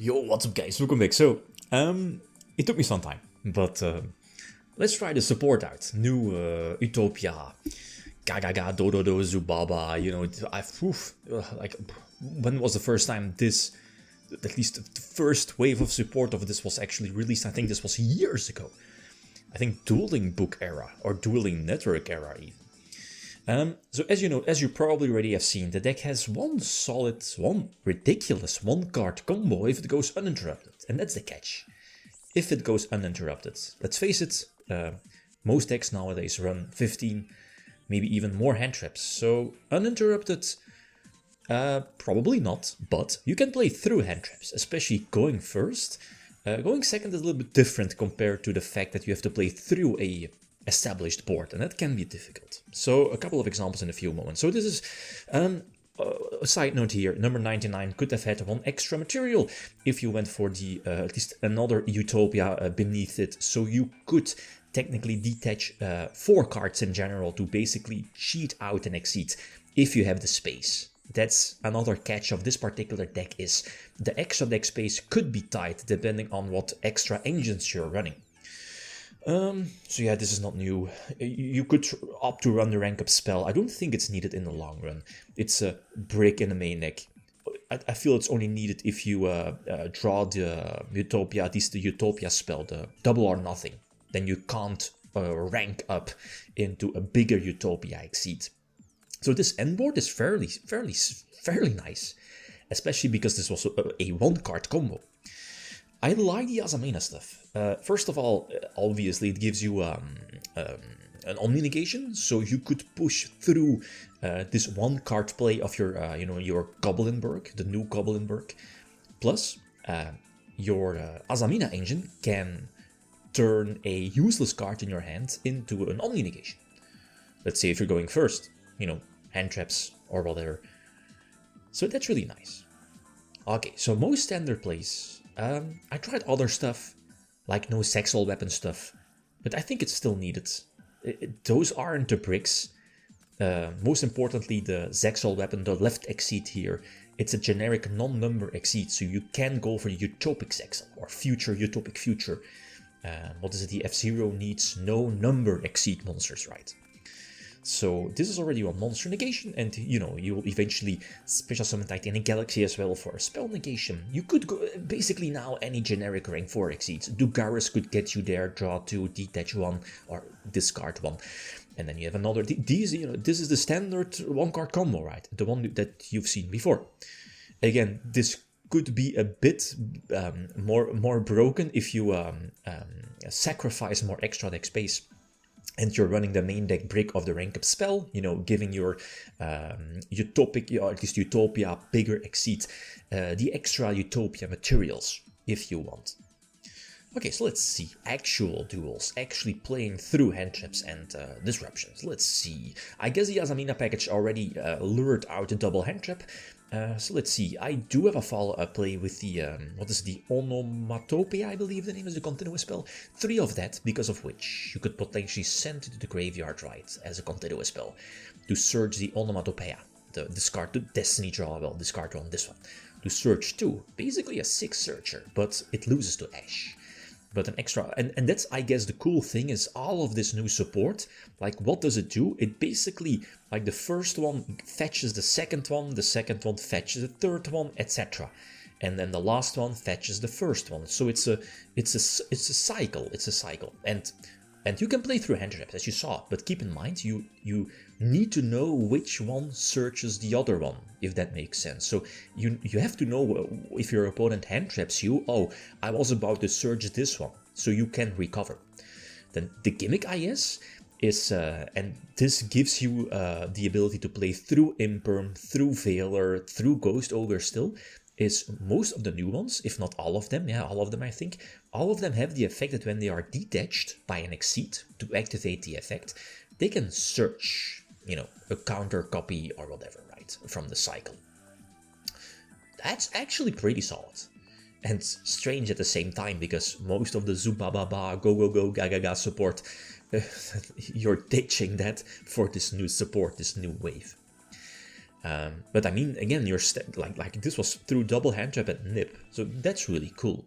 Yo, what's up guys, welcome back. So, it took me some time, but let's try the support out. New Utopia, Gagaga, Dododo, Zubaba, you know, like, when was the first time this, at least the first wave of support of this was actually released? I think this was years ago. I think Dueling Book era, or Dueling Network era even. So as you know, as you probably already have seen, the deck has one ridiculous one-card combo if it goes uninterrupted. And that's the catch. If it goes uninterrupted. Let's face it, most decks nowadays run 15, maybe even more hand traps. So uninterrupted, probably not, but you can play through hand traps, especially going first. Going second is a little bit different compared to the fact that you have to play through a established board, and that can be difficult. So a couple of examples in a few moments. So this is a side note here. Number 99 could have had one extra material if you went for the at least another Utopia beneath it. So you could technically detach 4 cards in general to basically cheat out and exceed if you have the space. That's another catch of this particular deck, is the extra deck space could be tight depending on what extra engines you're running. So yeah, this is not new. You could opt to run the rank up spell. I don't think it's needed in the long run. It's a brick in the main deck. I feel it's only needed if you draw the Utopia, at least the Utopia spell, the double or nothing. Then you can't rank up into a bigger Utopia exceed. So this end board is fairly nice, especially because this was a one-card combo. I like the Azamina stuff. First of all, obviously it gives you an Omni negation, so you could push through this one card play of your your Goblinberg, the new Goblinberg. Plus, your Azamina engine can turn a useless card in your hand into an Omni negation. Let's say if you're going first, hand traps or whatever. So that's really nice. Okay, so most standard plays. I tried other stuff, like no sexual weapon stuff, but I think it's still needed. Those aren't the bricks. Most importantly, the sexual weapon, the left exceed here, it's a generic non-number exceed, so you can go for utopic sexual or future utopic future. What is it? The F-Zero needs no number exceed monsters, right? So this is already one monster negation, and you will eventually special summon Titanic Galaxy as well for a spell negation. You could go basically now any generic rank 4 exceeds. Dugaris could get you there, draw 2, detach 1, or discard 1. And then you have another. This is the standard one card combo, right? The one that you've seen before. Again, this could be a bit more broken if you sacrifice more extra deck space. And you're running the main deck brick of the rank up spell, giving your utopic, or at least Utopia bigger exceed the extra Utopia materials, if you want. Okay, so let's see actual duels, actually playing through hand traps and disruptions. Let's see. I guess the Azamina package already lured out a double hand trap. So let's see. I do have a follow-up play with the, the Onomatopia, I believe the name is, the continuous spell. 3 of that, because of which you could potentially send it to the graveyard, right, as a continuous spell, to search the Onomatopoeia, discard the Destiny draw, well, discard on this one, to search 2, basically a 6 searcher, but it loses to Ash. But an extra, and that's, I guess, the cool thing is all of this new support, like what does it do? It basically, like the first one fetches the second one fetches the third one, etc. And then the last one fetches the first one. So it's a cycle, and you can play through hand traps as you saw, but keep in mind you need to know which one searches the other one, if that makes sense. So you have to know if your opponent hand traps you, oh, I was about to search this one, so you can recover. Then the gimmick, I guess, is, and this gives you the ability to play through Imperm, through Veiler, through Ghost Ogre still, is most of the new ones, if not all of them, all of them I think, all of them have the effect that when they are detached by an exceed to activate the effect, they can search, a counter copy or whatever, right, from the cycle. That's actually pretty solid. And strange at the same time, because most of the Zubababa, Gogogo Gagaga support, you're ditching that for this new support, this new wave. But I mean, again, your like this was through double hand trap and nip, so that's really cool.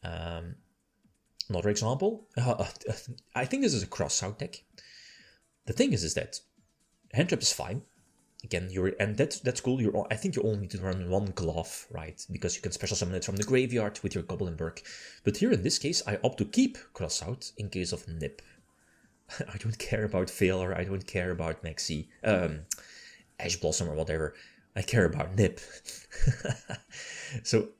Another example, I think this is a cross-out deck. The thing is that hand trap is fine. Again, that's cool. I think you only need to run one glove, right? Because you can special summon it from the graveyard with your Goblin Burg. But here in this case, I opt to keep cross-out in case of nip. I don't care about failure. I don't care about Maxi, Ash Blossom or whatever. I care about nip. So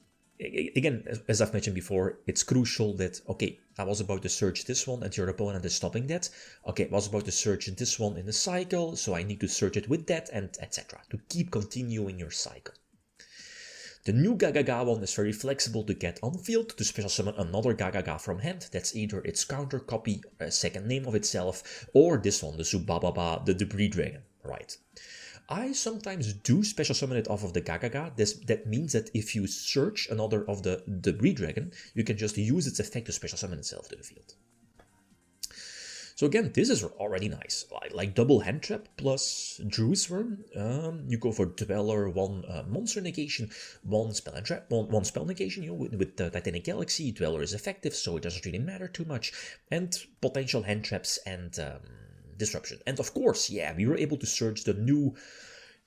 again, as I've mentioned before, it's crucial that, okay, I was about to search this one and your opponent is stopping that. Okay, I was about to search this one in the cycle, so I need to search it with that, and etc. To keep continuing your cycle. The new Gagaga one is very flexible to get on field to special summon another Gagaga from hand. That's either its counter copy, a second name of itself, or this one, the Subababa, the Debris Dragon, right? I sometimes do special summon it off of the Gagaga. That means that if you search another of the Debris Dragon, you can just use its effect to special summon itself to the field. So again, this is already nice. Like double hand trap plus Drew's Worm. You go for Dweller, one monster negation, one spell and trap, one spell negation. You know, with the Titanic Galaxy, Dweller is effective, so it doesn't really matter too much. And potential hand traps and disruption. And of course, yeah, we were able to search the new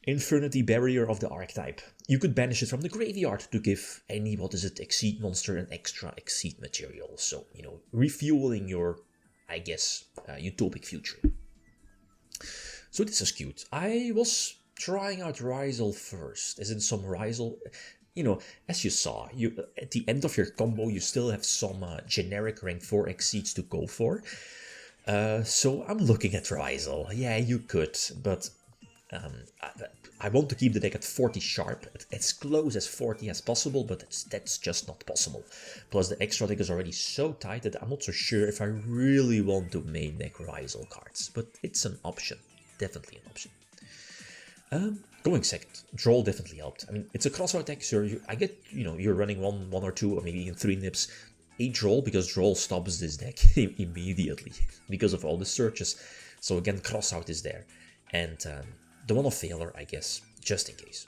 Infernity Barrier of the archetype. You could banish it from the graveyard to give any, Exceed monster an extra Exceed material. So, you know, refueling your, I guess, utopic future. So this is cute. I was trying out Rizal first, as in some Rizal. You know, as you saw, at the end of your combo, you still have some generic rank 4 Exceeds to go for. So I'm looking at Rizal. Yeah, you could, but I want to keep the deck at 40 sharp, as close as 40 as possible, but that's just not possible. Plus the extra deck is already so tight that I'm not so sure if I really want to main deck Rizal cards, but it's an option, definitely an option. Going second, Droll definitely helped. I mean, it's a cross-out deck, so I get, you know, you're running one or two, or maybe even 3 nips. A Droll, because Droll stops this deck immediately because of all the searches. So again, cross-out is there. And the one of failure, I guess, just in case.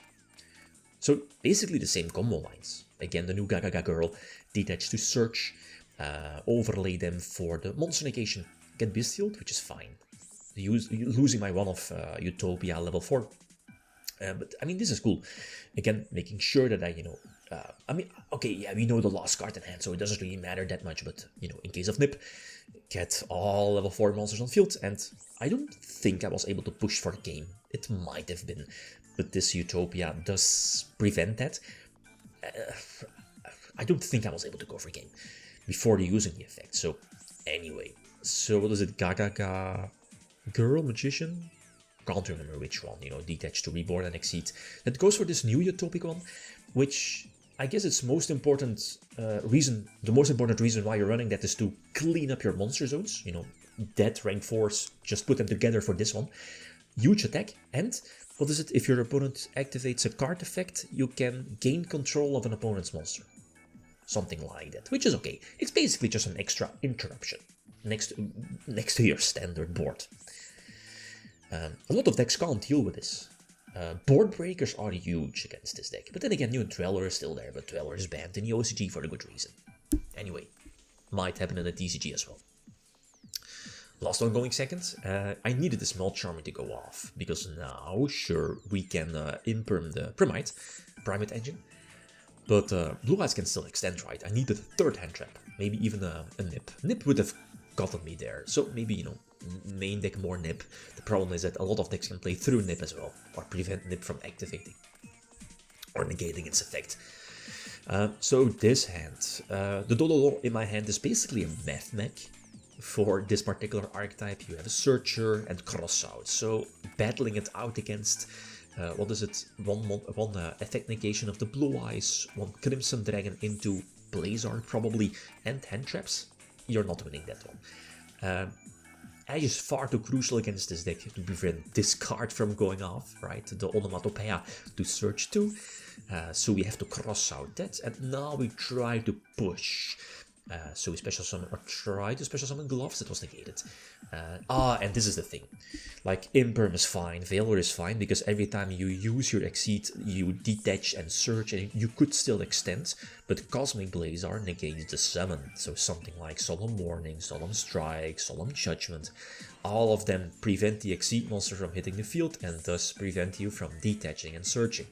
So basically the same combo lines. Again, the new Gagaga Girl, detach to search, overlay them for the monster negation, get Beastfield, which is fine. Losing my one of Utopia level 4. But I mean, this is cool. Again, making sure that I, I mean, okay, yeah, we know the last card in hand, so it doesn't really matter that much, but, you know, in case of Nip, get all level 4 monsters on field, and I don't think I was able to push for game. It might have been, but this Utopia does prevent that. I don't think I was able to go for game before using the effect, so anyway. So what is it, Gagaga Girl, Magician? Can't remember which one, Detach to Reborn and Exceed. That goes for this new Utopic one, which I guess its most important reason, the most important reason why you're running that is to clean up your monster zones. Dead rank 4s, just put them together for this one. Huge attack, and what is it? If your opponent activates a card effect, you can gain control of an opponent's monster. Something like that, which is okay. It's basically just an extra interruption next to your standard board. A lot of decks can't deal with this. Board breakers are huge against this deck, but then again, new Dweller is still there, but Dweller is banned in the OCG for a good reason. Anyway, might happen in the TCG as well. Last one going second, I needed the Small Charmer to go off, because now, sure, we can imperm the Primate engine, but Blue Eyes can still extend, right? I needed a third hand trap, maybe even a Nip. Nip would have gotten me there, so maybe, main deck more Nip. The problem is that a lot of decks can play through Nip as well, or prevent Nip from activating, or negating its effect. So this hand, the Dodo in my hand is basically a math mech. For this particular archetype, you have a Searcher and Crossout, so battling it out against, what is it, one effect negation of the Blue Eyes, one Crimson Dragon into Blazar probably, and hand traps, you're not winning that one. Ash is far too crucial against this deck to prevent this card from going off, right? The Onomatopoeia to search to, so we have to cross out that, and now we try to push. So we special summon, or try to special summon Gloves, it was negated. And this is the thing. Like, Imperm is fine, Valor is fine, because every time you use your Exceed, you detach and search, and you could still extend, but Cosmic Blazar negates the summon. So something like Solemn Warning, Solemn Strike, Solemn Judgment, all of them prevent the Exceed monster from hitting the field, and thus prevent you from detaching and searching.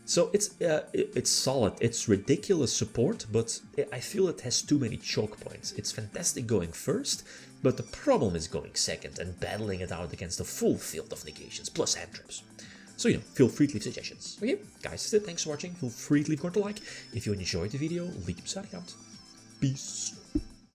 So it's solid, it's ridiculous support, but I feel it has too many choke points. It's fantastic going first, but the problem is going second and battling it out against a full field of negations, plus hand traps. So, feel free to leave suggestions. Okay, guys, that's it. Thanks for watching. Feel free to leave a like. If you enjoyed the video, leave a shout out. Peace.